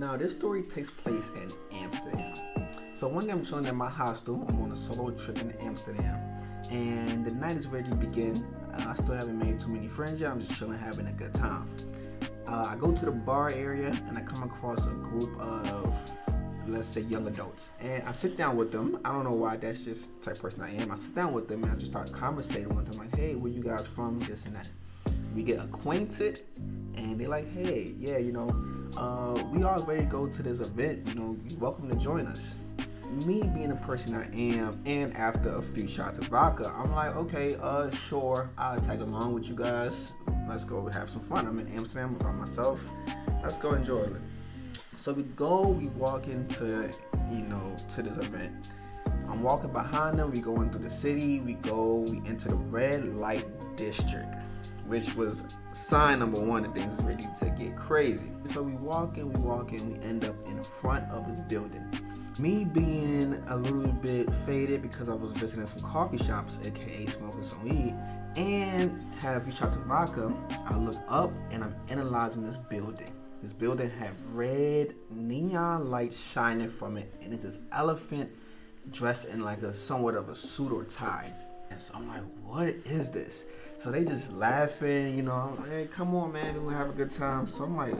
now this story takes place in Amsterdam. So one day I'm chilling in my hostel. I'm on a solo trip in Amsterdam, and the night is ready to begin. I still haven't made too many friends yet. I'm just chilling, having a good time. I go to the bar area and I come across a group of, let's say, young adults, and I sit down with them. I don't know why, that's just the type of person I am. I sit down with them and I just start conversating with them, like, hey, where you guys from, this and that. We get acquainted, and they're like, hey, yeah, we all ready to go to this event, you're welcome to join us. Me being the person I am, and after a few shots of vodka, I'm like, okay, sure, I'll tag along with you guys. Let's go have some fun. I'm in Amsterdam by myself. Let's go enjoy it. So we walk into, to this event. I'm walking behind them. We go into the city. We enter the red light district, which was sign number one that things is ready to get crazy. So we walk in, we end up in front of this building. Me being a little bit faded because I was visiting some coffee shops, aka smoking some weed, and had a few shots of vodka, I look up and I'm analyzing this building. This building had red neon lights shining from it, and it's this elephant dressed in like somewhat of a suit or tie. And so I'm like, what is this? So they just laughing, I'm like, hey, come on, man, we're gonna have a good time. So I'm like,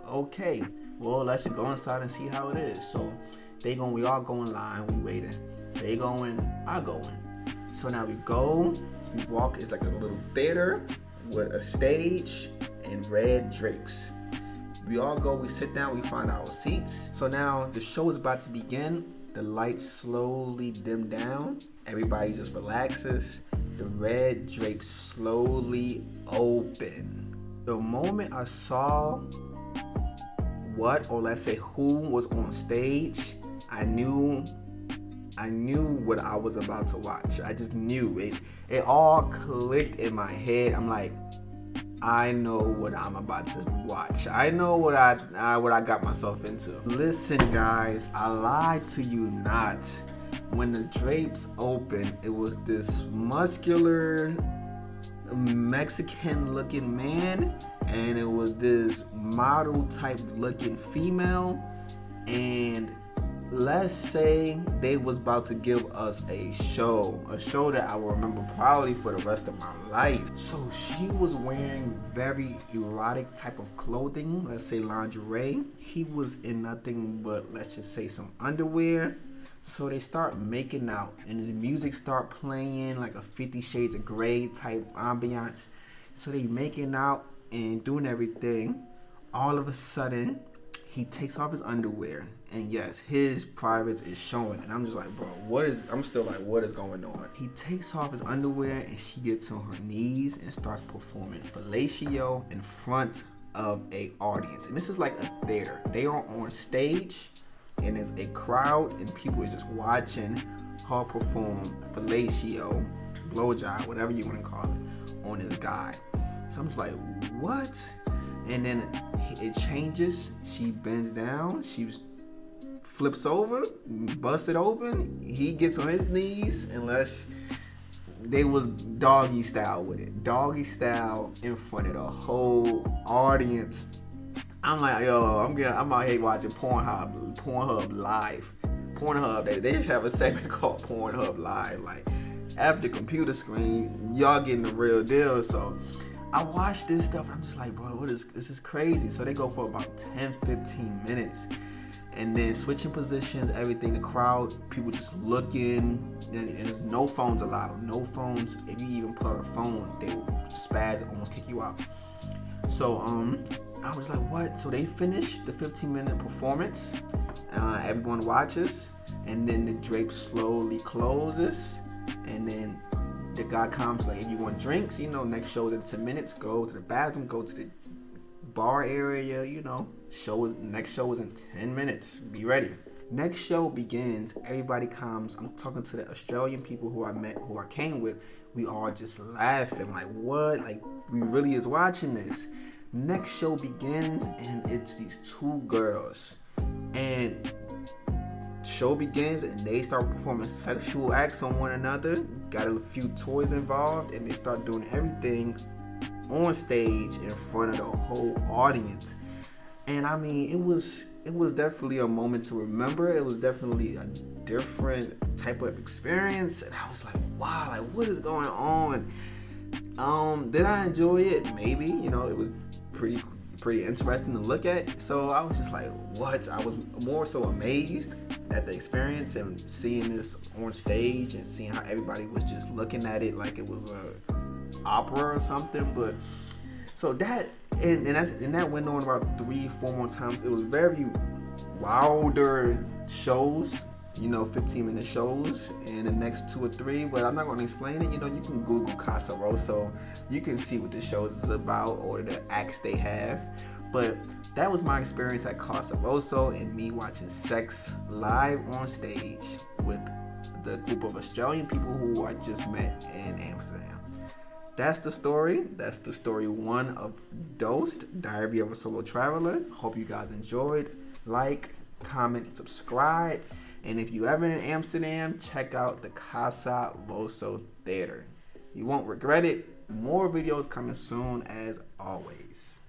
okay, well, let's just go inside and see how it is. So we all go in line, we waiting. They go in, I go in. So now we walk, it's like a little theater with a stage and red drapes. We all go, we sit down, we find our seats. So now the show is about to begin. The lights slowly dim down. Everybody just relaxes. The red drapes slowly open. The moment I saw who was on stage, I knew what I was about to watch. I just knew it. It all clicked in my head. I'm like, I know what I'm about to watch. I know what I got myself into. Listen, guys, I lied to you not. When the drapes opened, it was this muscular Mexican-looking man, and it was this model-type looking female, and let's say they was about to give us a show that I will remember probably for the rest of my life. So she was wearing very erotic type of clothing, let's say lingerie. He was in nothing but, let's just say, some underwear. So they start making out, and the music start playing like a 50 Shades of Grey type ambiance. So they making out and doing everything. All of a sudden, he takes off his underwear, and yes, his privates is showing. And I'm just like, bro, what is going on? He takes off his underwear, and she gets on her knees and starts performing fellatio in front of a audience. And this is like a theater. They are on stage, and there's a crowd, and people is just watching her perform fellatio, blowjob, whatever you want to call it, on this guy. So I'm just like, what? And then it changes. She bends down. She flips over, busts it open. He gets on his knees, unless they was doggy style with it. Doggy style in front of the whole audience. I'm like, yo, I'm out here watching Pornhub Live. Pornhub, they just have a segment called Pornhub Live. Like, after the computer screen, y'all getting the real deal. So I watched this stuff, and I'm just like, bro, this is crazy. So they go for about 10-15 minutes, and then switching positions, everything. The crowd, people just looking, and there's no phones allowed. No phones. If you even pull out a phone, they will spaz and almost kick you out. So I was like, what? So they finished the 15-minute performance. Everyone watches, and then the drape slowly closes, and then the guy comes like, if you want drinks, next show is in 10 minutes. Go to the bathroom, go to the bar area, next show is in 10 minutes. Be ready. Next show begins. Everybody comes. I'm talking to the Australian people who I came with. We all just laughing like, what? Like, we really is watching this. Next show begins, and it's these two girls, and show begins, and they start performing sexual acts on one another. Got a few toys involved, and they start doing everything on stage in front of the whole audience. And I mean, it was it was definitely a moment to remember. It was definitely a different type of experience, and I was like, wow, like what is going on? Did I enjoy it? Maybe. It was pretty interesting to look at. So I was just like, what? I was more so amazed at the experience and seeing this on stage and seeing how everybody was just looking at it like it was a opera or something. But so that that went on about 3-4 more times. It was very wilder shows, 15-minute shows, and the next 2 or 3, but I'm not going to explain it. You can Google Casa Rosso. You can see what the shows is about or the acts they have. But that was my experience at Casa Rosso and me watching sex live on stage with the group of Australian people who I just met in Amsterdam. That's the story. That's the story 1 of Dosed, Diary of a Solo Traveler. Hope you guys enjoyed. Like, comment, subscribe. And if you ever in Amsterdam, check out the Casa Rosso Theater. You won't regret it. More videos coming soon as always.